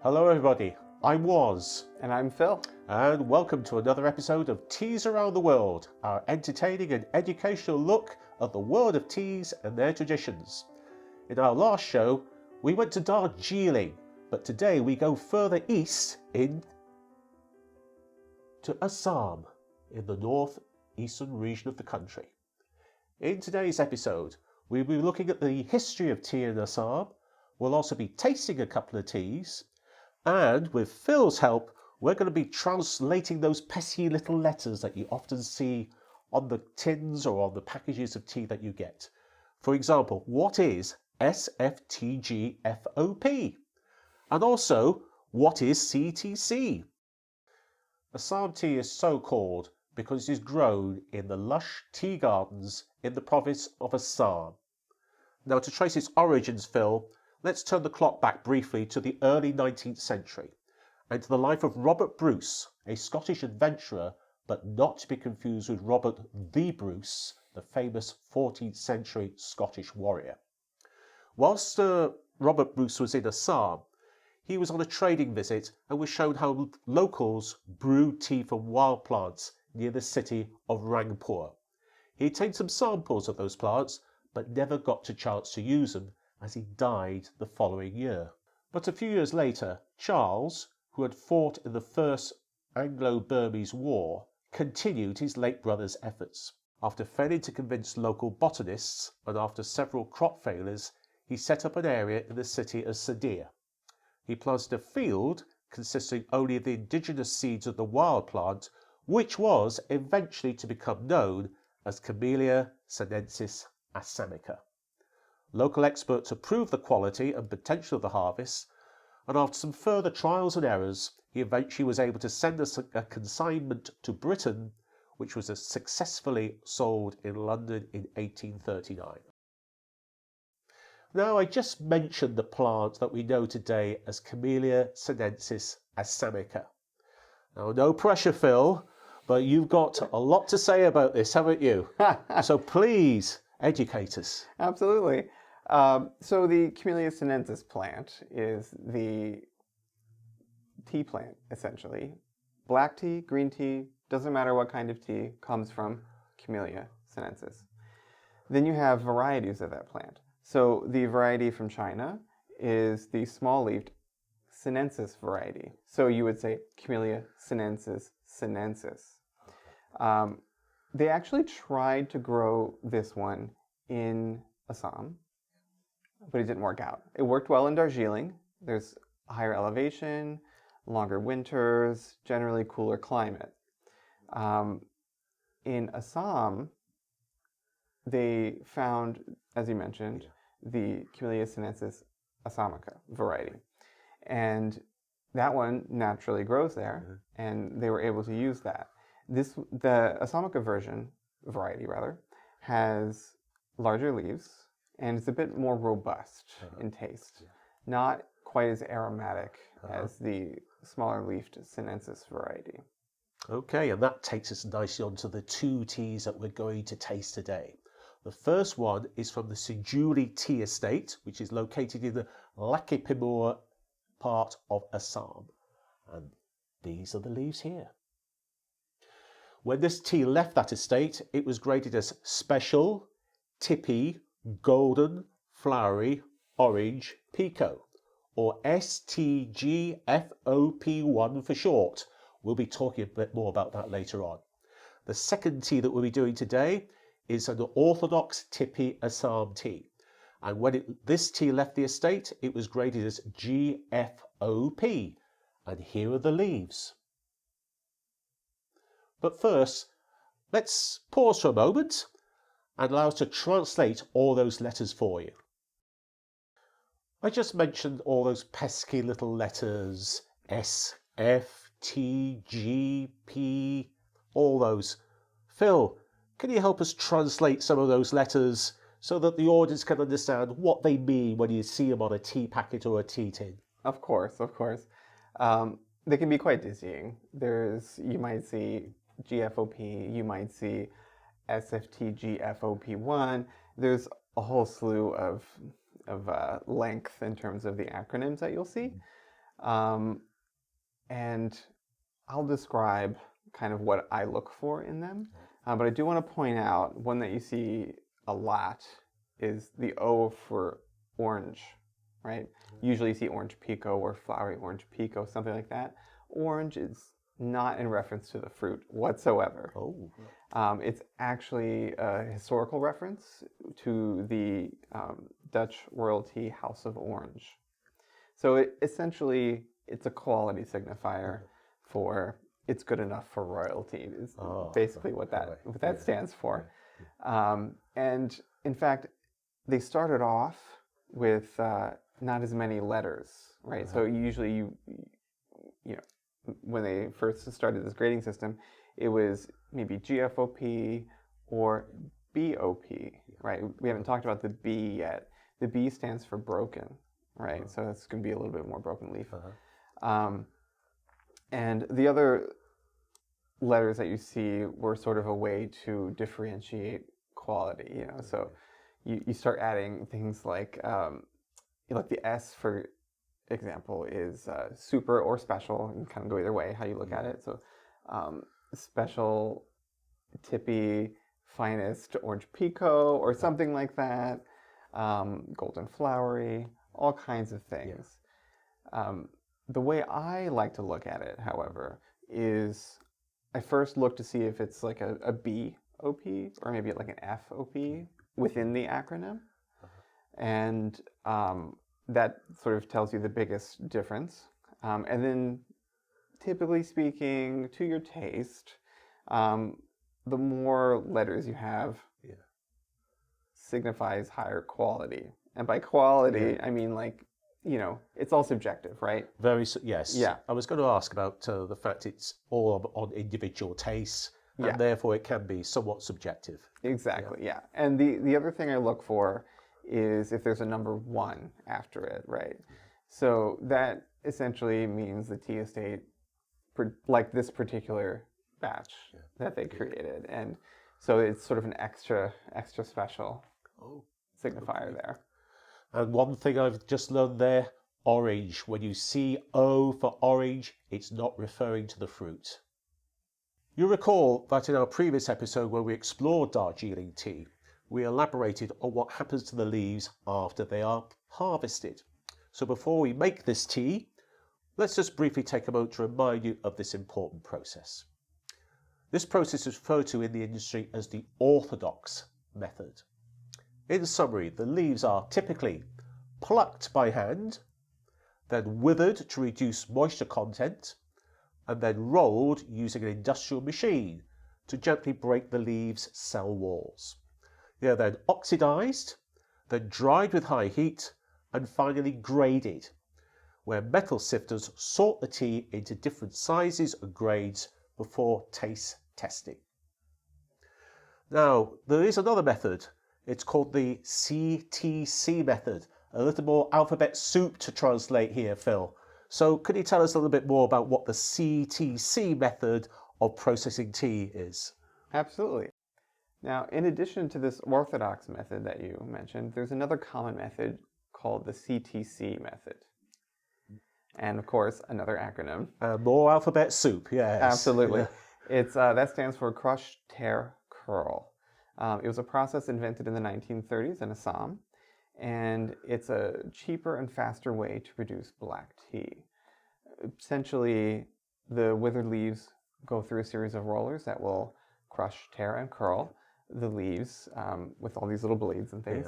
Hello everybody, I'm Waz. And I'm Phil. And welcome to another episode of Teas Around the World, our entertaining and educational look at the world of teas and their traditions. In our last show, we went to Darjeeling, but today we go further east to Assam, in the northeastern region of the country. In today's episode, we'll be looking at the history of tea in Assam. We'll also be tasting a couple of teas. And with Phil's help, we're going to be translating those pesky little letters that you often see on the tins or on the packages of tea that you get. For example, what is SFTGFOP? And also, what is CTC? Assam tea is so called because it is grown in the lush tea gardens in the province of Assam. Now, to trace its origins, Phil, let's turn the clock back briefly to the early 19th century and to the life of Robert Bruce, a Scottish adventurer, but not to be confused with Robert the Bruce, the famous 14th century Scottish warrior. Whilst Robert Bruce was in Assam, he was on a trading visit and was shown how locals brew tea from wild plants near the city of Rangpur. He obtained some samples of those plants, but never got a chance to use them, as he died the following year. But a few years later, Charles, who had fought in the First Anglo-Burmese War, continued his late brother's efforts. After failing to convince local botanists, and after several crop failures, he set up an area in the city of Sadir. He planted a field consisting only of the indigenous seeds of the wild plant, which was eventually to become known as Camellia sinensis assamica. Local experts approved the quality and potential of the harvest, and after some further trials and errors, he eventually was able to send us a consignment to Britain, which was successfully sold in London in 1839. Now, I just mentioned the plant that we know today as Camellia sinensis assamica. Now, no pressure, Phil, but you've got a lot to say about this, haven't you? So please, educate us. Absolutely. So the Camellia sinensis plant is the tea plant, essentially. Black tea, green tea, doesn't matter what kind of tea, comes from Camellia sinensis. Then you have varieties of that plant. So the variety from China is the small-leaved sinensis variety. So you would say Camellia sinensis sinensis. They actually tried to grow this one in Assam, but it didn't work out. It worked well in Darjeeling. There's higher elevation, longer winters, generally cooler climate. In Assam, they found, as you mentioned, the Camellia sinensis assamica variety. And that one naturally grows there, and they were able to use that. The assamica variety, has larger leaves, and it's a bit more robust in taste. Not quite as aromatic as the smaller leafed sinensis variety. Okay, and that takes us nicely on to the two teas that we're going to taste today. The first one is from the Sinjuli Tea Estate, which is located in the Lakipimur part of Assam. And these are the leaves here. When this tea left that estate, it was graded as special, tippy, golden, flowery, orange, Pico, or STGFOP1 for short. We'll be talking a bit more about that later on. The second tea that we'll be doing today is an orthodox tippy Assam tea. And when this tea left the estate, it was graded as GFOP. And here are the leaves. But first, let's pause for a moment and allow us to translate all those letters for you. I just mentioned all those pesky little letters, S, F, T, G, P, all those. Phil, can you help us translate some of those letters so that the audience can understand what they mean when you see them on a tea packet or a tea tin? Of course, of course. They can be quite dizzying. You might see GFOP, you might see SFTGFOP1. There's a whole slew of length in terms of the acronyms that you'll see. And I'll describe kind of what I look for in them. But I do want to point out one that you see a lot is the O for orange, right? Usually you see orange pico or flowery orange pico, something like that. Orange is not in reference to the fruit whatsoever. Oh. It's actually a historical reference to the Dutch royalty House of Orange. So essentially, it's a quality signifier for it's good enough for royalty is basically what that stands for. And in fact, they started off with not as many letters, right? So usually you know, when they first started this grading system, it was maybe GFOP or BOP, right? We haven't talked about the B yet. The B stands for broken, right? So it's going to be a little bit more broken leaf. And the other letters that you see were sort of a way to differentiate quality, you know. So you start adding things like the S, for example, is super or special. You can kind of go either way how you look at it. So special, tippy, finest orange pico or something like that. Golden flowery, all kinds of things. The way I like to look at it, however, is I first look to see if it's like a BOP or maybe like an FOP within the acronym. And that sort of tells you the biggest difference. And then, typically speaking, to your taste, the more letters you have signifies higher quality. And by quality, I mean it's all subjective, right? Yes. Yeah. I was going to ask about the fact it's all on individual tastes, and therefore it can be somewhat subjective. Exactly, yeah. And the other thing I look for is if there's a number 1 after it, right? So that essentially means the tea estate, like this particular batch that they created. And so it's sort of an extra special signifier there. And one thing I've just learned there, orange. When you see O for orange, it's not referring to the fruit. You recall that in our previous episode where we explored Darjeeling tea, we elaborated on what happens to the leaves after they are harvested. So before we make this tea, let's just briefly take a moment to remind you of this important process. This process is referred to in the industry as the orthodox method. In summary, the leaves are typically plucked by hand, then withered to reduce moisture content, and then rolled using an industrial machine to gently break the leaves' cell walls. They are then oxidized, then dried with high heat, and finally graded, where metal sifters sort the tea into different sizes and grades before taste testing. Now, there is another method. It's called the CTC method. A little more alphabet soup to translate here, Phil. So could you tell us a little bit more about what the CTC method of processing tea is? Absolutely. Now, in addition to this orthodox method that you mentioned, there's another common method called the CTC method. And of course, another acronym. More alphabet soup, yes. Absolutely. It's that stands for crush, tear, curl. It was a process invented in the 1930s in Assam, and it's a cheaper and faster way to produce black tea. Essentially, the withered leaves go through a series of rollers that will crush, tear, and curl the leaves with all these little blades and things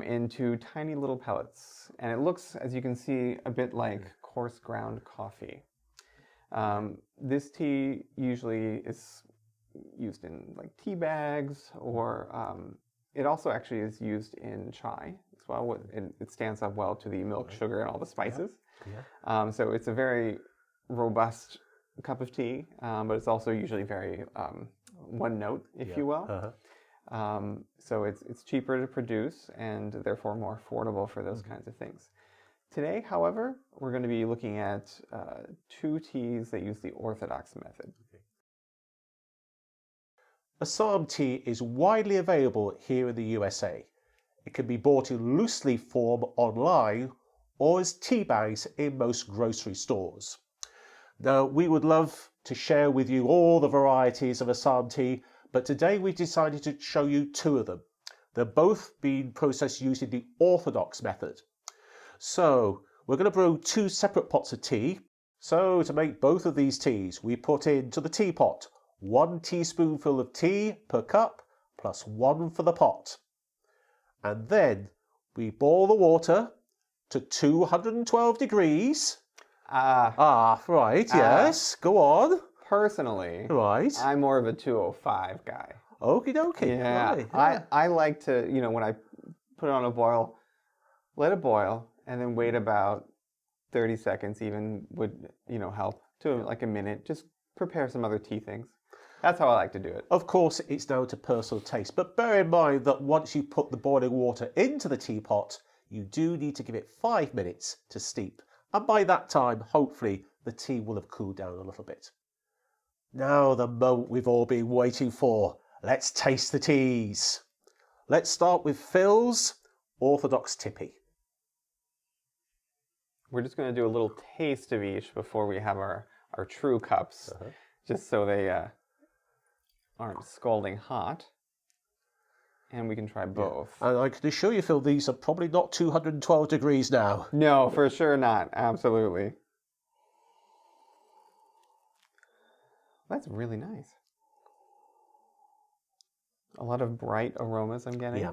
into tiny little pellets. And it looks, as you can see, a bit like coarse ground coffee. This tea usually is used in like tea bags, or it also actually is used in chai as well. It stands up well to the milk, sugar, and all the spices. So it's a very robust cup of tea, but it's also usually very one note, if you will. So it's cheaper to produce and therefore more affordable for those kinds of things. Today, however, we're going to be looking at 2 teas that use the orthodox method. Assam tea is widely available here in the USA. It can be bought in loose leaf form online or as tea bags in most grocery stores. Now, we would love to share with you all the varieties of Assam tea, but today we decided to show you two of them. They're both being processed using the orthodox method. So we're going to brew two separate pots of tea. So to make both of these teas, we put into the teapot 1 teaspoonful of tea per cup plus 1 for the pot. And then we boil the water to 212 degrees. Right, yes. Go on. Personally, Right. I'm more of a 205 guy. Okie dokie. Yeah, Right, yeah. I like to, when I put it on a boil, let it boil, and then wait about 30 seconds even would, help to like a minute. Just prepare some other tea things. That's how I like to do it. Of course, it's down to personal taste, but bear in mind that once you put the boiling water into the teapot, you do need to give it 5 minutes to steep. And by that time, hopefully, the tea will have cooled down a little bit. Now, the moment we've all been waiting for. Let's taste the teas. Let's start with Phil's Orthodox Tippy. We're just going to do a little taste of each before we have our true cups, just so they aren't scalding hot. And we can try both. Yeah. And I can assure you, Phil, these are probably not 212 degrees now. No, for sure not. Absolutely. That's really nice. A lot of bright aromas I'm getting. Yeah.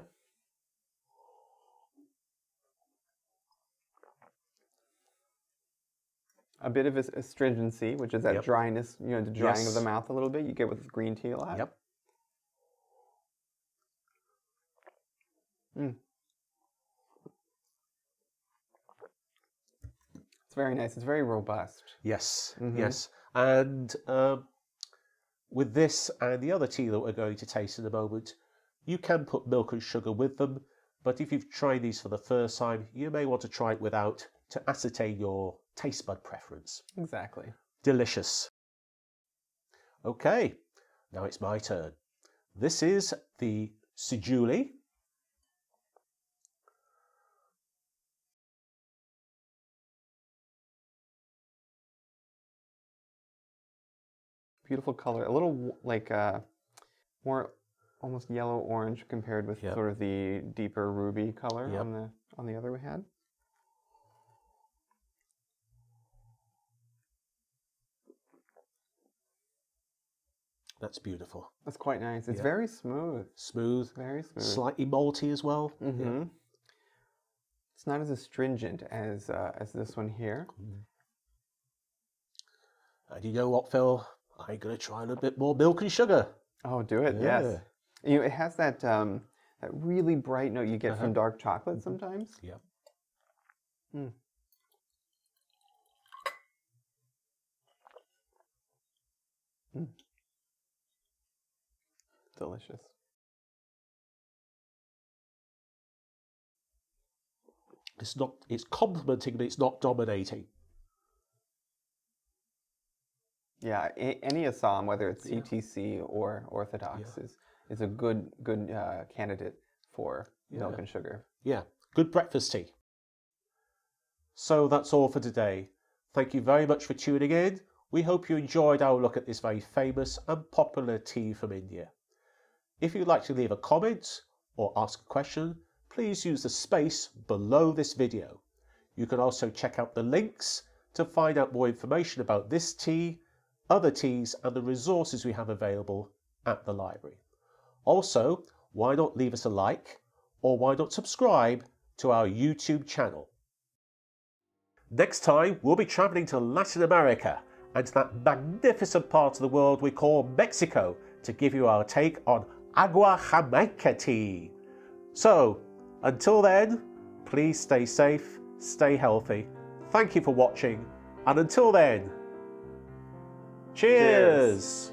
A bit of astringency, which is that dryness, the drying of the mouth a little bit. You get with green tea a lot. Yep. It's very nice. It's very robust. Yes, yes. And with this and the other tea that we're going to taste in a moment, you can put milk and sugar with them, but if you've tried these for the first time, you may want to try it without to ascertain your taste bud preference. Exactly. Delicious. Okay, now it's my turn. This is the Sijuli. Beautiful color. A little like more almost yellow orange compared with sort of the deeper ruby color on the other we had. That's beautiful. That's quite nice. It's very smooth. Smooth. Very smooth. Slightly malty as well. It's not as astringent as this one here. And you know what, Phil? I'm going to try a little bit more milk and sugar. Oh, do it, yes. It has that that really bright note you get from dark chocolate sometimes. Yeah. Delicious. It's complementing, but it's not dominating. Yeah, any Assam, whether it's CTC or Orthodox, is a good candidate for milk and sugar. Yeah, good breakfast tea. So that's all for today. Thank you very much for tuning in. We hope you enjoyed our look at this very famous and popular tea from India. If you'd like to leave a comment or ask a question, please use the space below this video. You can also check out the links to find out more information about this tea, other teas and the resources we have available at the library. Also, why not leave us a like or why not subscribe to our YouTube channel? Next time we'll be travelling to Latin America and to that magnificent part of the world we call Mexico to give you our take on agua Jamaica tea. So, until then, please stay safe, stay healthy. Thank you for watching, and until then, cheers.